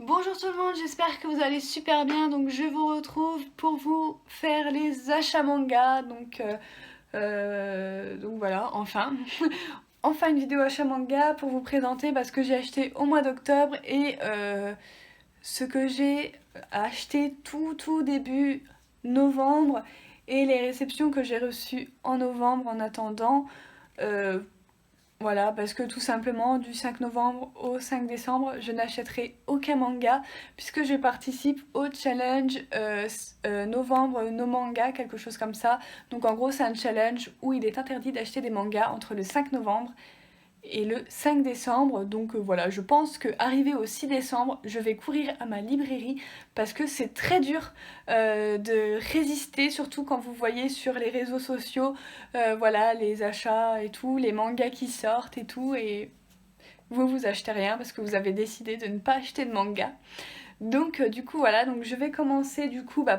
Bonjour tout le monde, j'espère que vous allez super bien. Donc je vous retrouve pour vous faire les achats manga. Donc voilà, enfin. Enfin une vidéo achat manga pour vous présenter ce que j'ai acheté au mois d'octobre et ce que j'ai acheté tout début novembre et les réceptions que j'ai reçues en novembre en attendant. Euh, voilà, parce que tout simplement, du 5 novembre au 5 décembre, je n'achèterai aucun manga, puisque je participe au challenge novembre no manga, quelque chose comme ça. Donc en gros, c'est un challenge où il est interdit d'acheter des mangas entre le 5 novembre et le 5 décembre. Donc voilà, je pense qu'arrivé au 6 décembre, je vais courir à ma librairie parce que c'est très dur de résister, surtout quand vous voyez sur les réseaux sociaux, voilà, les achats et tout, les mangas qui sortent et tout, et vous achetez rien parce que vous avez décidé de ne pas acheter de manga. Donc du coup voilà, donc je vais commencer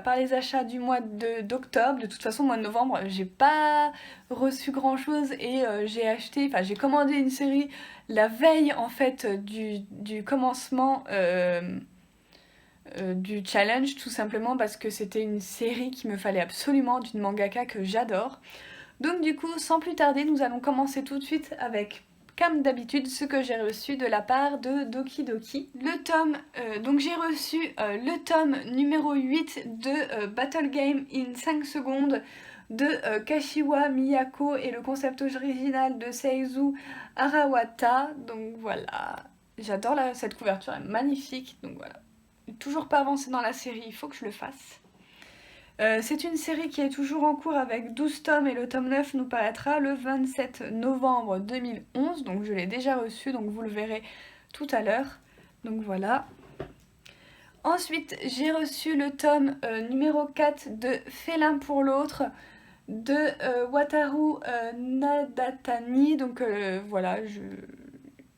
par les achats du mois d'octobre. De toute façon, mois de novembre, j'ai pas reçu grand chose et j'ai commandé une série la veille en fait du commencement du challenge, tout simplement parce que c'était une série qu'il me fallait absolument, d'une mangaka que j'adore. Donc du coup, sans plus tarder, nous allons commencer tout de suite avec, comme d'habitude, ce que j'ai reçu de la part de Doki Doki. Donc j'ai reçu le tome numéro 8 de Battle Game in 5 secondes de Kashiwa Miyako et le concept original de Seizu Arawata. Donc voilà, j'adore cette couverture, elle est magnifique. Donc voilà, toujours pas avancé dans la série, il faut que je le fasse. C'est une série qui est toujours en cours avec 12 tomes et le tome 9 nous paraîtra le 27 novembre 2011. Donc je l'ai déjà reçu, donc vous le verrez tout à l'heure. Donc voilà. Ensuite, j'ai reçu le tome numéro 4 de Félin pour l'autre de Wataru Nadatani. Donc voilà,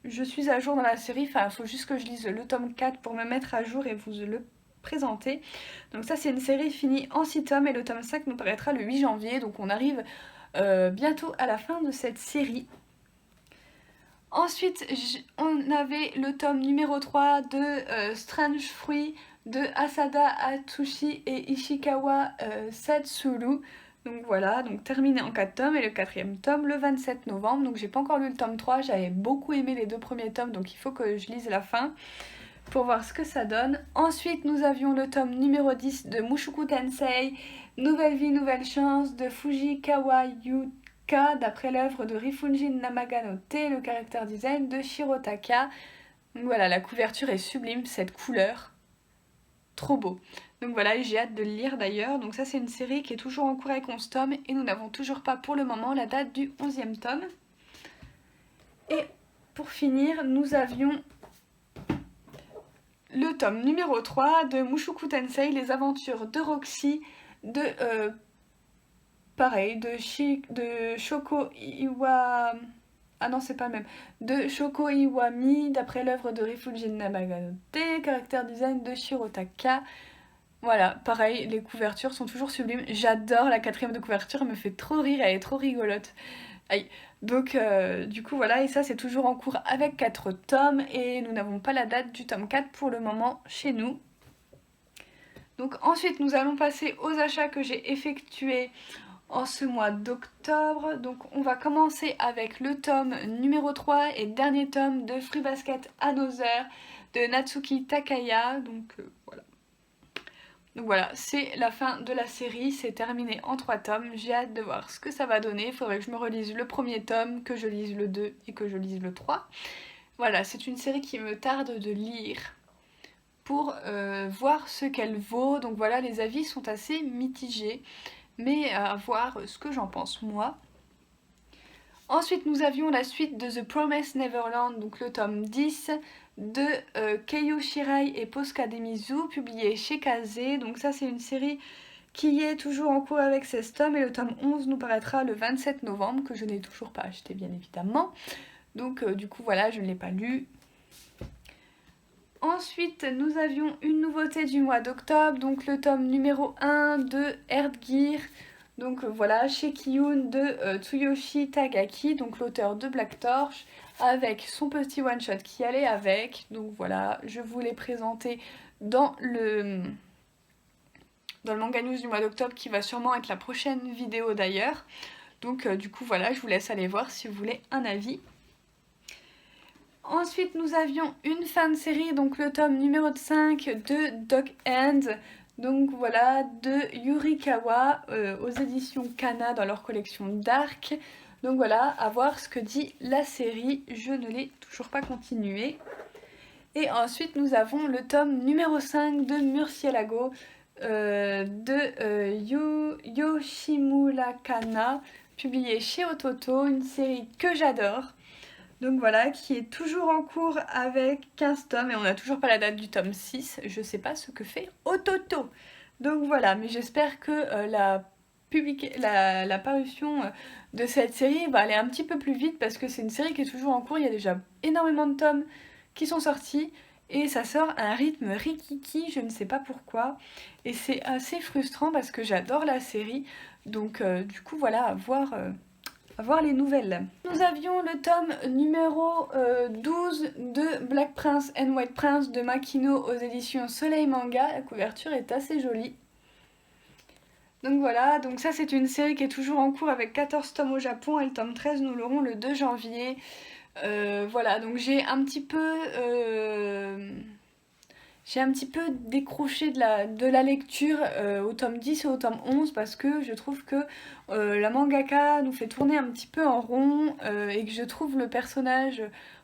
je suis à jour dans la série. Enfin, il faut juste que je lise le tome 4 pour me mettre à jour et vous le présenter. Donc ça, c'est une série finie en 6 tomes et le tome 5 nous paraîtra le 8 janvier. Donc on arrive bientôt à la fin de cette série. Ensuite, on avait le tome numéro 3 de Strange Fruit de Asada Atsushi et Ishikawa Satsuru. Donc voilà, donc terminé en 4 tomes et le 4e tome le 27 novembre. Donc j'ai pas encore lu le tome 3, j'avais beaucoup aimé les 2 premiers tomes, donc il faut que je lise la fin pour voir ce que ça donne. Ensuite, nous avions le tome numéro 10 de Mushoku Tensei, Nouvelle vie, nouvelle chance de Fujikawa Yuka, d'après l'œuvre de Rifunjin Namaganote, le caractère design de Shirotaka. Donc voilà, la couverture est sublime, cette couleur. Trop beau. Donc voilà, j'ai hâte de le lire d'ailleurs. Donc ça, c'est une série qui est toujours en cours avec 11 tomes et nous n'avons toujours pas pour le moment la date du 11e tome. Et pour finir, nous avions le tome numéro 3 de Mushoku Tensei, les aventures de Roxy, de de Shoko Iwa... Ah non, c'est pas le même. De Shoko Iwami, d'après l'œuvre de Rifujin Namaganote, caractère design de Shirotaka. Voilà, pareil, les couvertures sont toujours sublimes. J'adore la 4e de couverture, elle me fait trop rire, elle est trop rigolote. Aïe. Donc du coup voilà, et ça c'est toujours en cours avec 4 tomes et nous n'avons pas la date du tome 4 pour le moment chez nous. Donc ensuite nous allons passer aux achats que j'ai effectués en ce mois d'octobre. Donc on va commencer avec le tome numéro 3 et dernier tome de Fruit Basket Another de Natsuki Takaya. Donc voilà. Donc voilà, c'est la fin de la série, c'est terminé en 3 tomes, j'ai hâte de voir ce que ça va donner, il faudrait que je me relise le premier tome, que je lise le 2 et que je lise le 3. Voilà, c'est une série qui me tarde de lire pour voir ce qu'elle vaut, donc voilà, les avis sont assez mitigés, mais à voir ce que j'en pense moi. Ensuite, nous avions la suite de The Promised Neverland, donc le tome 10 de Keiyo Shirai et Posca Demizu, publié chez Kazé. Donc ça, c'est une série qui est toujours en cours avec 16 tomes et le tome 11 nous paraîtra le 27 novembre, que je n'ai toujours pas acheté, bien évidemment. Donc du coup, voilà, je ne l'ai pas lu. Ensuite, nous avions une nouveauté du mois d'octobre, donc le tome numéro 1 de Erdgear. Donc voilà, chez Kiyun de Tsuyoshi Tagaki, donc l'auteur de Black Torch, avec son petit one-shot qui allait avec. Donc voilà, je vous l'ai présenté dans le Manga News du mois d'octobre qui va sûrement être la prochaine vidéo d'ailleurs. Donc du coup voilà, je vous laisse aller voir si vous voulez un avis. Ensuite nous avions une fin de série, donc le tome numéro 5 de Dog Hand. Donc voilà, de Yurikawa aux éditions Kana dans leur collection Dark. Donc voilà, à voir ce que dit la série, je ne l'ai toujours pas continué. Et ensuite nous avons le tome numéro 5 de Murcielago de Yoshimura Kana, publié chez Ototo, une série que j'adore. Donc voilà, qui est toujours en cours avec 15 tomes et on n'a toujours pas la date du tome 6. Je sais pas ce que fait Ototo. Donc voilà, mais j'espère que la parution de cette série va aller un petit peu plus vite parce que c'est une série qui est toujours en cours. Il y a déjà énormément de tomes qui sont sortis et ça sort à un rythme rikiki, je ne sais pas pourquoi. Et c'est assez frustrant parce que j'adore la série. Donc du coup voilà, à voir les nouvelles. Nous avions le tome numéro 12 de Black Prince and White Prince de Makino aux éditions Soleil Manga. La couverture est assez jolie. Donc voilà, donc ça c'est une série qui est toujours en cours avec 14 tomes au Japon et le tome 13 nous l'aurons le 2 janvier. Voilà, donc j'ai un petit peu décroché de la lecture au tome 10 et au tome 11 parce que je trouve que la mangaka nous fait tourner un petit peu en rond et que je trouve le personnage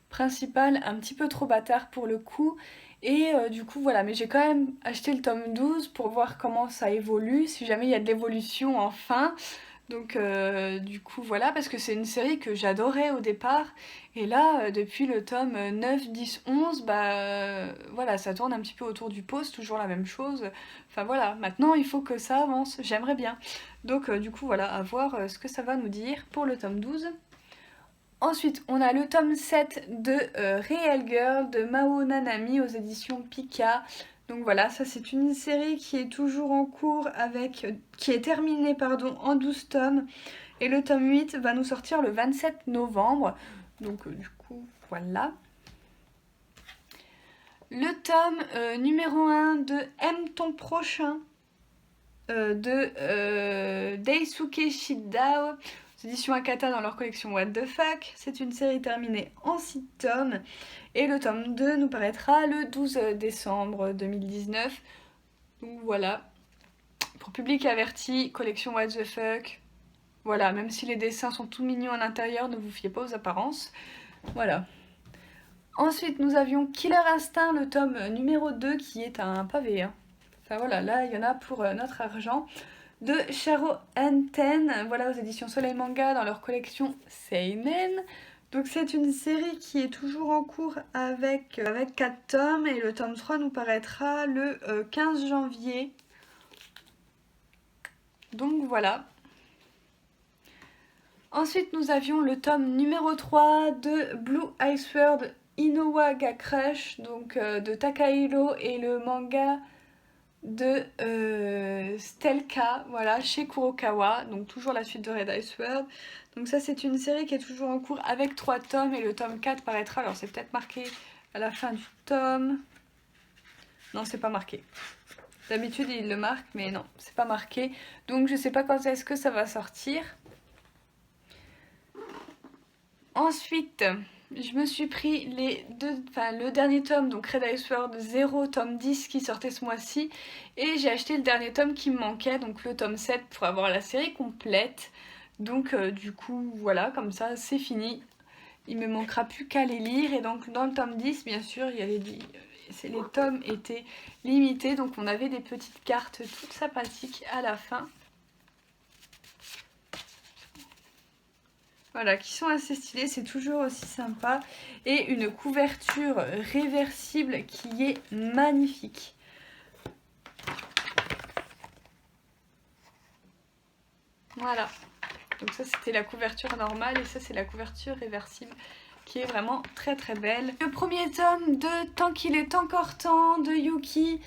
principal un petit peu trop bâtard pour le coup. Et du coup voilà, mais j'ai quand même acheté le tome 12 pour voir comment ça évolue, si jamais il y a de l'évolution enfin. Donc du coup voilà, parce que c'est une série que j'adorais au départ, et là depuis le tome 9, 10, 11, voilà, ça tourne un petit peu autour du pot, c'est toujours la même chose. Enfin voilà, maintenant il faut que ça avance, j'aimerais bien. Donc du coup voilà, à voir ce que ça va nous dire pour le tome 12. Ensuite, on a le tome 7 de Real Girl de Mao Nanami aux éditions Pika. Donc voilà, ça c'est une série qui est toujours en cours qui est terminée pardon, en 12 tomes. Et le tome 8 va nous sortir le 27 novembre. Donc du coup, voilà. Le tome numéro 1 de Aime ton prochain de Daisuke Shidao, éditions Akata dans leur collection What the Fuck. C'est une série terminée en 6 tomes et le tome 2 nous paraîtra le 12 décembre 2019. Donc voilà, pour public averti, collection What the Fuck. Voilà, même si les dessins sont tout mignons à l'intérieur, ne vous fiez pas aux apparences. Voilà. Ensuite, nous avions Killer Instinct, le tome numéro 2 qui est un pavé. Enfin voilà, là il y en a pour notre argent. De Sharo Anten, voilà, aux éditions Soleil Manga dans leur collection Seinen. Donc c'est une série qui est toujours en cours avec 4 tomes et le tome 3 nous paraîtra le 15 janvier. Donc voilà. Ensuite nous avions le tome numéro 3 de Blue Iceberg Inowa ga Crush, donc de Takahiro et le manga de Stelka, voilà, chez Kurokawa, donc toujours la suite de Red Iceberg. Donc ça c'est une série qui est toujours en cours avec 3 tomes et le tome 4 paraîtra, alors c'est peut-être marqué à la fin du tome. Non, c'est pas marqué. D'habitude il le marque, mais non, c'est pas marqué. Donc je sais pas quand est-ce que ça va sortir. Ensuite, je me suis pris le dernier tome, donc Red Iceberg 0, tome 10 qui sortait ce mois-ci. Et j'ai acheté le dernier tome qui me manquait, donc le tome 7 pour avoir la série complète. Donc du coup, voilà, comme ça, c'est fini. Il me manquera plus qu'à les lire. Et donc dans le tome 10, bien sûr, il y a les tomes étaient limités. Donc on avait des petites cartes toutes sympathiques à la fin. Voilà, qui sont assez stylés, c'est toujours aussi sympa. Et une couverture réversible qui est magnifique. Voilà, donc ça c'était la couverture normale et ça c'est la couverture réversible qui est vraiment très très belle. Le premier tome de Tant qu'il est encore temps de Yuki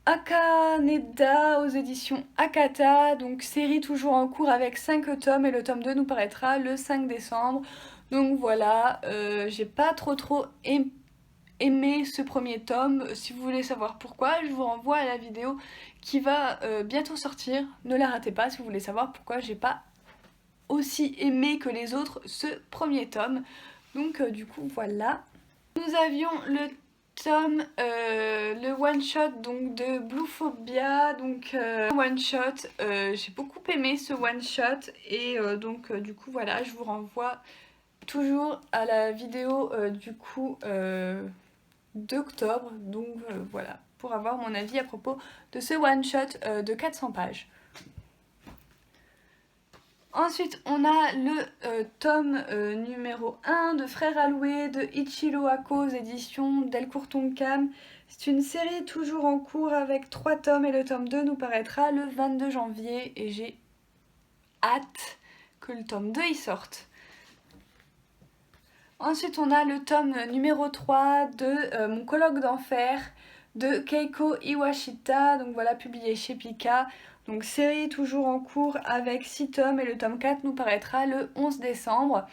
Akaneda aux éditions Akata, donc série toujours en cours avec 5 tomes et le tome 2 nous paraîtra le 5 décembre. Donc voilà, j'ai pas trop aimé ce premier tome. Si vous voulez savoir pourquoi, je vous renvoie à la vidéo qui va bientôt sortir. Ne la ratez pas si vous voulez savoir pourquoi j'ai pas aussi aimé que les autres ce premier tome. Donc du coup voilà. Nous avions le tome, le one shot donc de Bluephobia, donc one shot, j'ai beaucoup aimé ce one shot et donc du coup voilà, je vous renvoie toujours à la vidéo du coup d'octobre, donc voilà, pour avoir mon avis à propos de ce one shot de 400 pages. Ensuite, on a le tome numéro 1 de Frères Alloués de Ichiro Ako aux éditions Delcourt Tonkam. C'est une série toujours en cours avec 3 tomes et le tome 2 nous paraîtra le 22 janvier et j'ai hâte que le tome 2 y sorte. Ensuite, on a le tome numéro 3 de Mon colloque d'enfer de Keiko Iwashita, donc voilà, publié chez Pika. Donc série toujours en cours avec 6 tomes et le tome 4 nous paraîtra le 11 décembre.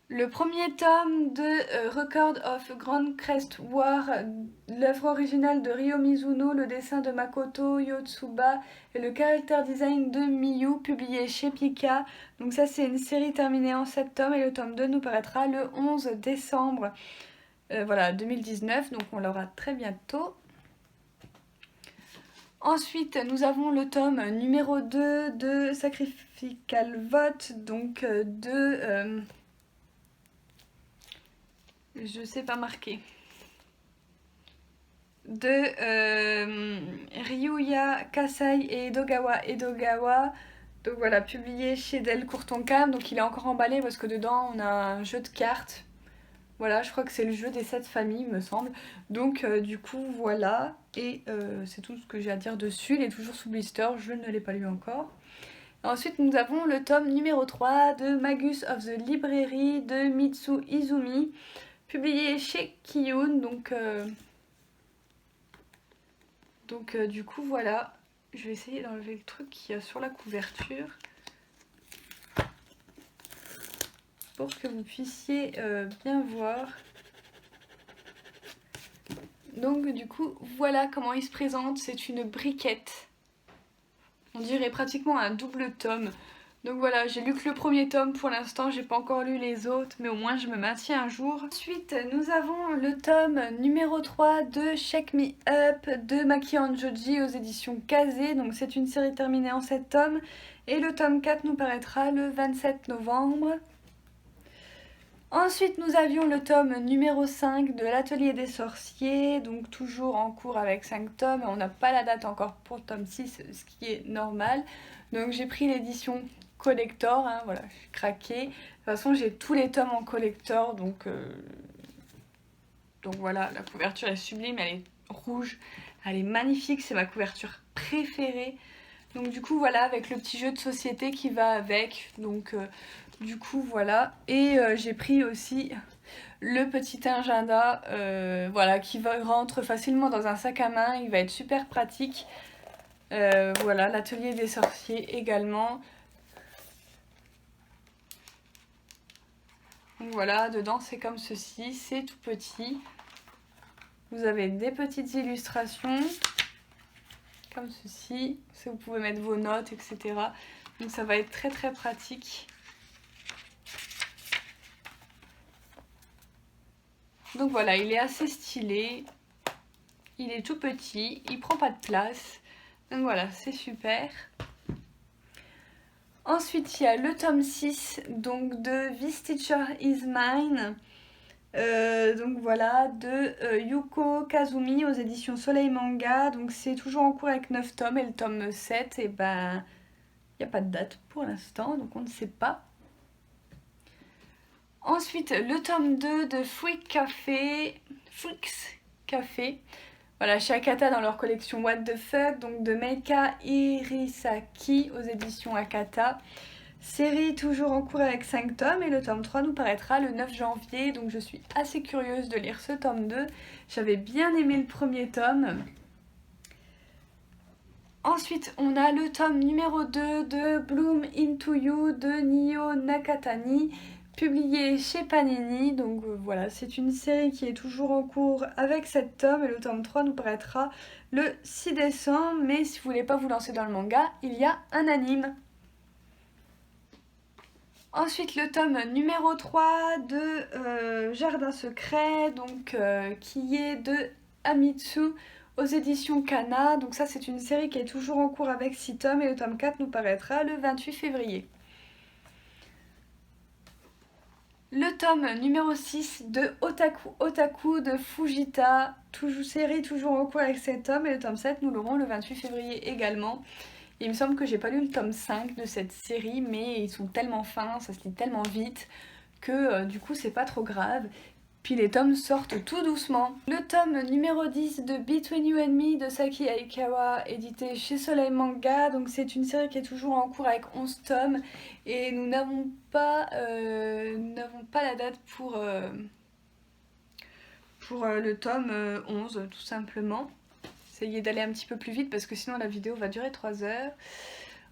Le premier tome de Record of Grand Crest War, l'œuvre originale de Ryo Mizuno, le dessin de Makoto Yotsuba et le character design de Miyu, publié chez Pika. Donc ça c'est une série terminée en 7 tomes et le tome 2 nous paraîtra le 11 décembre voilà, 2019, donc on l'aura très bientôt. Ensuite, nous avons le tome numéro 2 de Sacrificial Vote, donc je sais pas marquer, de Ryuya Kasai et Edogawa Edogawa. Donc voilà, publié chez Delcourt Tonkam, donc il est encore emballé parce que dedans on a un jeu de cartes. Voilà, je crois que c'est le jeu des 7 familles, me semble. Donc du coup, voilà. Et c'est tout ce que j'ai à dire dessus. Il est toujours sous blister, je ne l'ai pas lu encore. Ensuite, nous avons le tome numéro 3 de Magus of the Library de Mitsu Izumi, publié chez Kiyun. Donc du coup, voilà. Je vais essayer d'enlever le truc qu'il y a sur la couverture pour que vous puissiez bien voir. Donc du coup, voilà comment il se présente. C'est une briquette. On dirait pratiquement un double tome. Donc voilà, j'ai lu que le premier tome pour l'instant, j'ai pas encore lu les autres, mais au moins je me maintiens un jour. Ensuite, nous avons le tome numéro 3 de Shake Me Up de Maki Anjoji aux éditions Kazé. Donc c'est une série terminée en 7 tomes. Et le tome 4 nous paraîtra le 27 novembre. Ensuite, nous avions le tome numéro 5 de l'Atelier des Sorciers, donc toujours en cours avec 5 tomes. On n'a pas la date encore pour le tome 6, ce qui est normal. Donc j'ai pris l'édition collector, hein, voilà, je suis craquée. De toute façon, j'ai tous les tomes en collector, donc voilà, la couverture est sublime, elle est rouge, elle est magnifique, c'est ma couverture préférée. Donc du coup, voilà, avec le petit jeu de société qui va avec, donc... du coup voilà, et j'ai pris aussi le petit agenda voilà, qui rentre facilement dans un sac à main, il va être super pratique. Voilà, l'atelier des sorciers également. Donc voilà, dedans c'est comme ceci, c'est tout petit. Vous avez des petites illustrations comme ceci, vous pouvez mettre vos notes, etc. Donc ça va être très très pratique. Donc voilà, il est assez stylé, il est tout petit, il prend pas de place, donc voilà, c'est super. Ensuite, il y a le tome 6 donc de This Teacher Is Mine, donc voilà, de Yuko Kazumi aux éditions Soleil Manga. Donc c'est toujours en cours avec 9 tomes et le tome 7, et ben, il n'y a pas de date pour l'instant, donc on ne sait pas. Ensuite, le tome 2 de Freaks Café. Voilà, chez Akata dans leur collection What the Fuck, donc de Meika Irisaki aux éditions Akata. Série toujours en cours avec 5 tomes et le tome 3 nous paraîtra le 9 janvier. Donc je suis assez curieuse de lire ce tome 2. J'avais bien aimé le premier tome. Ensuite, on a le tome numéro 2 de Bloom Into You de Nio Nakatani, publié chez Panini. Donc voilà, c'est une série qui est toujours en cours avec 7 tomes et le tome 3 nous paraîtra le 6 décembre. Mais si vous voulez pas vous lancer dans le manga, il y a un anime. Ensuite, le tome numéro 3 de Jardin secret, donc, qui est de Amitsu aux éditions Kana. Donc ça, c'est une série qui est toujours en cours avec 6 tomes et le tome 4 nous paraîtra le 28 février. Le tome numéro 6 de Otaku Otaku de Fujita, série toujours en cours avec 7 tomes et le tome 7 nous l'aurons le 28 février également. Il me semble que j'ai pas lu le tome 5 de cette série, mais ils sont tellement fins, ça se lit tellement vite que du coup c'est pas trop grave. Puis les tomes sortent tout doucement. Le tome numéro 10 de Between You and Me de Saki Aikawa, édité chez Soleil Manga. Donc c'est une série qui est toujours en cours avec 11 tomes et nous n'avons pas la date pour le tome 11 tout simplement. Essayez d'aller un petit peu plus vite parce que sinon la vidéo va durer 3 heures.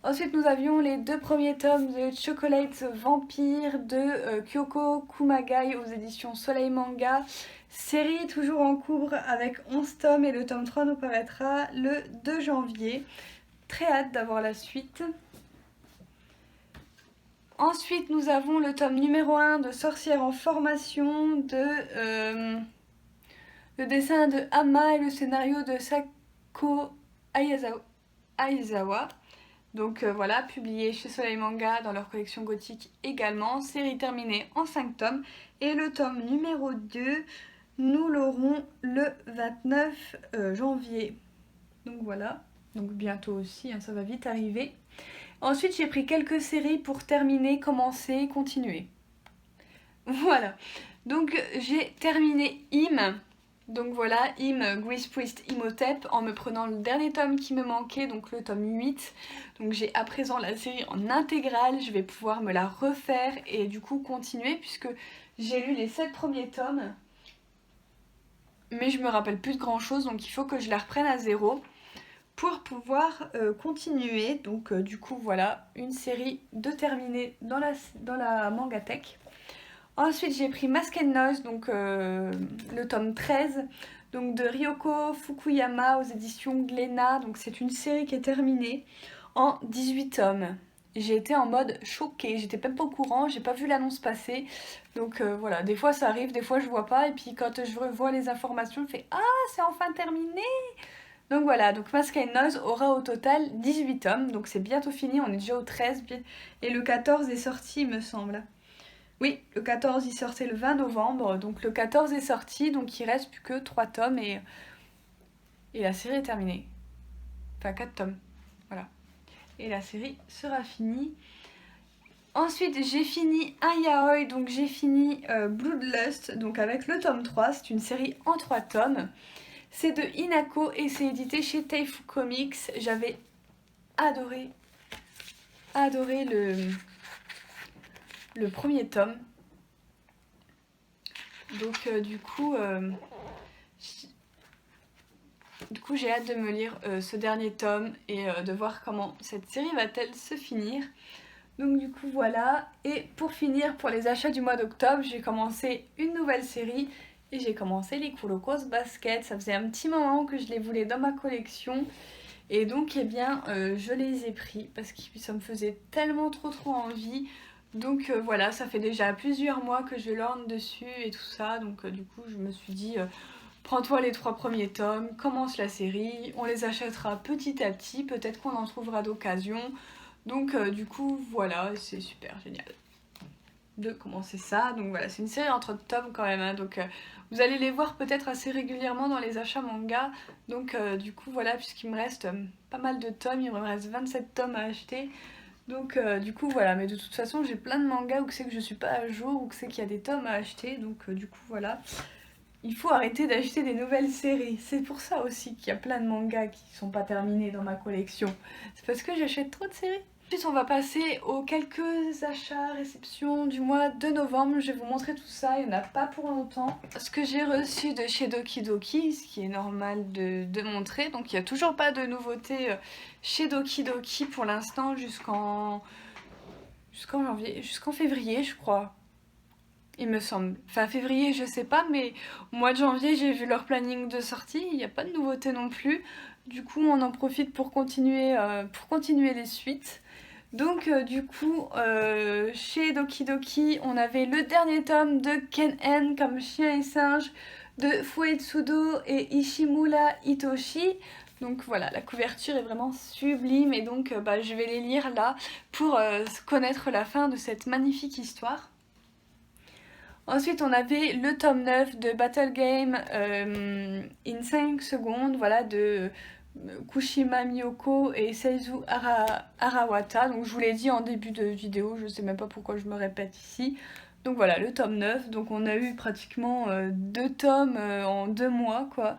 Ensuite nous avions les 2 premiers tomes de Chocolate Vampire de Kyoko Kumagai aux éditions Soleil Manga. Série toujours en cours avec 11 tomes et le tome 3 nous paraîtra le 2 janvier. Très hâte d'avoir la suite. Ensuite nous avons le tome numéro 1 de Sorcière en formation de... le dessin de Ama et le scénario de Sako Aizawa. Donc voilà, publié chez Soleil Manga dans leur collection gothique également. Série terminée en 5 tomes. Et le tome numéro 2, nous l'aurons le 29 janvier. Donc voilà, donc bientôt aussi, hein, ça va vite arriver. Ensuite j'ai pris quelques séries pour terminer, commencer, continuer. Voilà, donc j'ai terminé Im. Donc voilà, Grease Priest Imhotep, en me prenant le dernier tome qui me manquait, donc le tome 8. Donc j'ai à présent la série en intégrale, je vais pouvoir me la refaire et du coup continuer puisque j'ai lu les 7 premiers tomes. Mais je me rappelle plus de grand chose, donc il faut que je la reprenne à zéro pour pouvoir continuer. Donc du coup voilà, une série de terminée dans la Mangatech. Ensuite j'ai pris Mask and Noise, donc le tome 13 donc, de Ryoko Fukuyama aux éditions Glénat. Donc c'est une série qui est terminée en 18 tomes. J'ai été en mode choquée, j'étais même pas au courant, j'ai pas vu l'annonce passer. Donc voilà, des fois ça arrive, des fois je vois pas. Et puis quand je revois les informations, je fais ah c'est enfin terminé. Donc voilà, donc Mask and Noise aura au total 18 tomes. Donc c'est bientôt fini, on est déjà au 13 et le 14 est sorti il me semble. Oui, le 14 il sortait le 20 novembre, donc le 14 est sorti, donc il reste plus que 3 tomes et la série est terminée. Enfin 4 tomes, voilà. Et la série sera finie. Ensuite j'ai fini un yaoi, donc j'ai fini Bloodlust, donc avec le tome 3, c'est une série en 3 tomes. C'est de Inako et c'est édité chez Taifu Comics. J'avais adoré le premier tome. Donc du coup j'ai hâte de me lire ce dernier tome et de voir comment cette série va-t-elle se finir. Donc du coup voilà, et pour finir, pour les achats du mois d'octobre, j'ai commencé une nouvelle série et j'ai commencé les Kurokos Basket. Ça faisait un petit moment que je les voulais dans ma collection et donc eh bien je les ai pris parce que ça me faisait tellement trop envie. Donc voilà, ça fait déjà plusieurs mois que je lorne dessus et tout ça, donc du coup je me suis dit prends-toi les 3 premiers tomes, commence la série, on les achètera petit à petit, peut-être qu'on en trouvera d'occasion. Donc du coup voilà, c'est super génial de commencer ça. Donc voilà, c'est une série entre tomes quand même, hein, donc vous allez les voir peut-être assez régulièrement dans les achats manga. Donc du coup voilà, puisqu'il me reste pas mal de tomes, il me reste 27 tomes à acheter. Donc du coup voilà, mais de toute façon j'ai plein de mangas où c'est que je suis pas à jour, où c'est qu'il y a des tomes à acheter, donc du coup voilà. Il faut arrêter d'acheter des nouvelles séries, c'est pour ça aussi qu'il y a plein de mangas qui sont pas terminés dans ma collection. C'est parce que j'achète trop de séries. Ensuite on va passer aux quelques achats, réceptions du mois de novembre. Je vais vous montrer tout ça, il n'y en a pas pour longtemps. Ce que j'ai reçu de chez Doki Doki, ce qui est normal de montrer. Donc il n'y a toujours pas de nouveautés chez Doki Doki pour l'instant jusqu'en février je crois. Il me semble. Enfin février je sais pas, mais au mois de janvier j'ai vu leur planning de sortie, il n'y a pas de nouveautés non plus. Du coup on en profite pour continuer les suites. Donc du coup, chez Doki Doki, on avait le dernier tome de Ken-En comme chien et singe, de Fuetsudo et Ishimura Hitoshi. Donc voilà, la couverture est vraiment sublime et donc je vais les lire là pour connaître la fin de cette magnifique histoire. Ensuite, on avait le tome 9 de Battle Game in 5 secondes, voilà, de Kushima Miyoko et Seizu Arawata. Donc je vous l'ai dit en début de vidéo, je sais même pas pourquoi je me répète ici. Donc voilà, le tome 9. Donc on a eu pratiquement 2 tomes en 2 mois, quoi.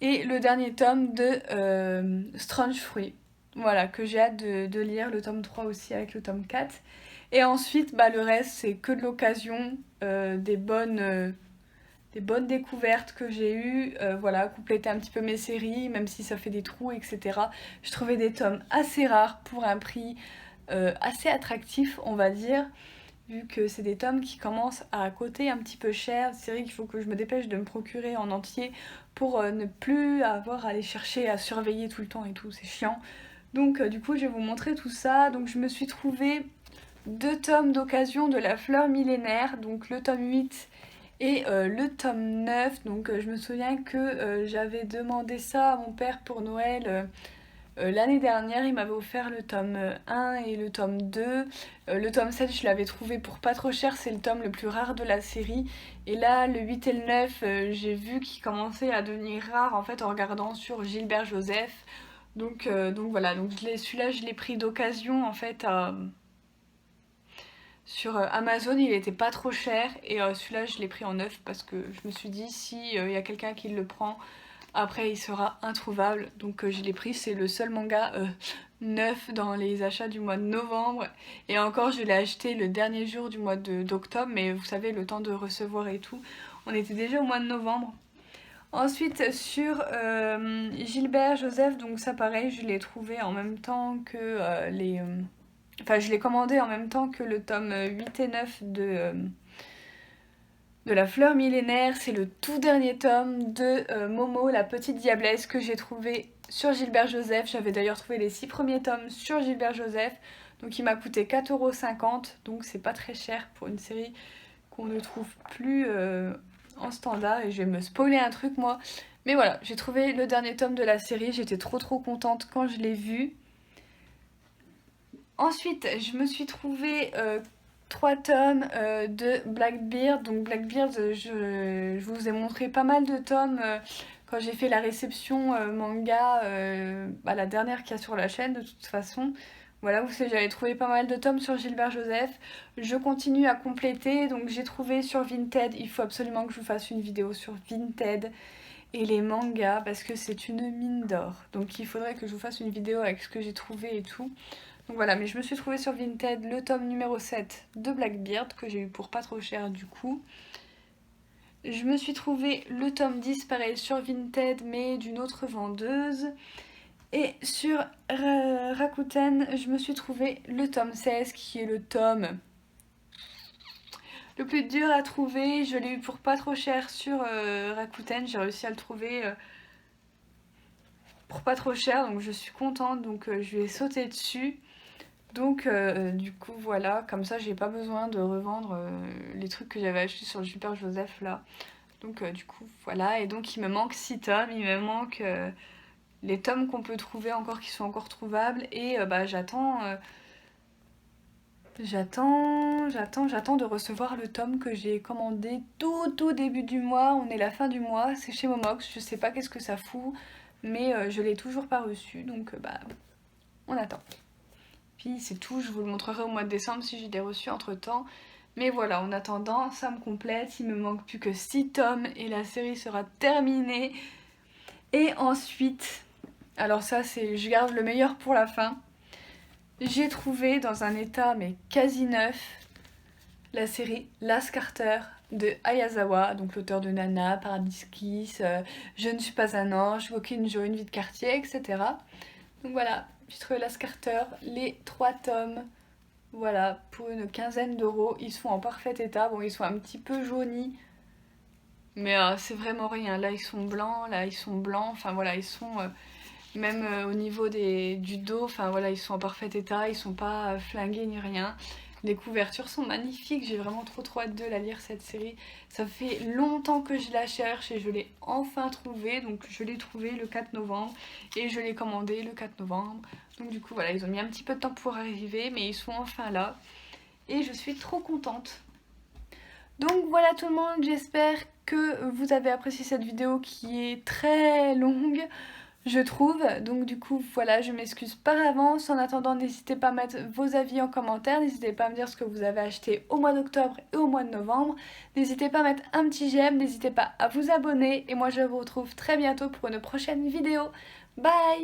Et le dernier tome de Strange Fruit. Voilà, que j'ai hâte de lire, le tome 3 aussi avec le tome 4. Et ensuite, le reste, c'est que de l'occasion, des bonnes découvertes que j'ai eues, voilà, compléter un petit peu mes séries, même si ça fait des trous, etc. Je trouvais des tomes assez rares pour un prix assez attractif, on va dire, vu que c'est des tomes qui commencent à coûter un petit peu cher. C'est vrai qu'il faut que je me dépêche de me procurer en entier pour ne plus avoir à aller chercher, à surveiller tout le temps et tout, c'est chiant. Donc du coup, je vais vous montrer tout ça. Donc je me suis trouvé 2 tomes d'occasion de La Fleur Millénaire, donc le tome 8 et le tome 9. Donc je me souviens que j'avais demandé ça à mon père pour Noël l'année dernière. Il m'avait offert le tome 1 et le tome 2. Le tome 7 je l'avais trouvé pour pas trop cher, c'est le tome le plus rare de la série. Et là le 8 et le 9 j'ai vu qu'il commençait à devenir rare en fait en regardant sur Gilbert Joseph. Donc voilà, donc celui-là je l'ai pris d'occasion en fait sur Amazon. Il était pas trop cher et celui-là je l'ai pris en neuf parce que je me suis dit si il y a quelqu'un qui le prend, après il sera introuvable. Donc je l'ai pris, c'est le seul manga neuf dans les achats du mois de novembre. Et encore je l'ai acheté le dernier jour du mois d'octobre, mais vous savez le temps de recevoir et tout, on était déjà au mois de novembre. Ensuite sur Gilbert Joseph, donc ça pareil, je l'ai trouvé en même temps que Enfin, je l'ai commandé en même temps que le tome 8 et 9 de La Fleur Millénaire. C'est le tout dernier tome de Momo, la petite diablesse, que j'ai trouvé sur Gilbert Joseph. J'avais d'ailleurs trouvé les 6 premiers tomes sur Gilbert Joseph. Donc il m'a coûté 4,50 €. Donc c'est pas très cher pour une série qu'on ne trouve plus en standard. Et je vais me spoiler un truc moi. Mais voilà, j'ai trouvé le dernier tome de la série. J'étais trop contente quand je l'ai vu. Ensuite, je me suis trouvé 3 tomes de Blackbeard. Donc Blackbeard, je vous ai montré pas mal de tomes quand j'ai fait la réception manga, la dernière qu'il y a sur la chaîne de toute façon. Voilà, vous savez, j'avais trouvé pas mal de tomes sur Gilbert Joseph. Je continue à compléter, donc j'ai trouvé sur Vinted. Il faut absolument que je vous fasse une vidéo sur Vinted et les mangas parce que c'est une mine d'or. Donc il faudrait que je vous fasse une vidéo avec ce que j'ai trouvé et tout. Donc voilà, mais je me suis trouvé sur Vinted le tome numéro 7 de Blackbeard que j'ai eu pour pas trop cher du coup. Je me suis trouvé le tome 10 pareil sur Vinted mais d'une autre vendeuse. Et sur Rakuten, je me suis trouvé le tome 16 qui est le tome le plus dur à trouver. Je l'ai eu pour pas trop cher sur Rakuten, j'ai réussi à le trouver pour pas trop cher donc je suis contente, donc je vais sauter dessus. Donc du coup voilà, comme ça j'ai pas besoin de revendre les trucs que j'avais achetés sur Gilbert Joseph là. Donc du coup voilà, et donc il me manque 6 tomes, il me manque les tomes qu'on peut trouver encore qui sont encore trouvables. Et j'attends de recevoir le tome que j'ai commandé tout début du mois. On est la fin du mois, c'est chez Momox, je sais pas qu'est-ce que ça fout, mais je l'ai toujours pas reçu, donc on attend. Puis c'est tout, je vous le montrerai au mois de décembre si j'ai des reçus entre temps. Mais voilà, en attendant, ça me complète, il me manque plus que 6 tomes et la série sera terminée. Et ensuite, alors ça c'est, je garde le meilleur pour la fin. J'ai trouvé dans un état mais quasi neuf la série Last Carter de Ayazawa, donc l'auteur de Nana, Paradise Kiss, Je ne suis pas un ange, Walking Joe, Une vie de quartier, etc. Donc voilà, j'ai trouvé Last Carter, les 3 tomes, voilà, pour une quinzaine d'euros. Ils sont en parfait état, bon ils sont un petit peu jaunis, mais c'est vraiment rien. Là ils sont blancs, là ils sont blancs, enfin voilà, ils sont... même au niveau du dos, enfin voilà, ils sont en parfait état, ils sont pas flingués ni rien. Les couvertures sont magnifiques, j'ai vraiment trop hâte de la lire cette série. Ça fait longtemps que je la cherche et je l'ai enfin trouvée, donc je l'ai trouvée le 4 novembre et je l'ai commandée le 4 novembre. Donc du coup voilà, ils ont mis un petit peu de temps pour arriver, mais ils sont enfin là et je suis trop contente. Donc voilà tout le monde, j'espère que vous avez apprécié cette vidéo qui est très longue, je trouve. Donc du coup voilà, je m'excuse par avance. En attendant, n'hésitez pas à mettre vos avis en commentaire, n'hésitez pas à me dire ce que vous avez acheté au mois d'octobre et au mois de novembre. N'hésitez pas à mettre un petit j'aime, n'hésitez pas à vous abonner et moi je vous retrouve très bientôt pour une prochaine vidéo. Bye!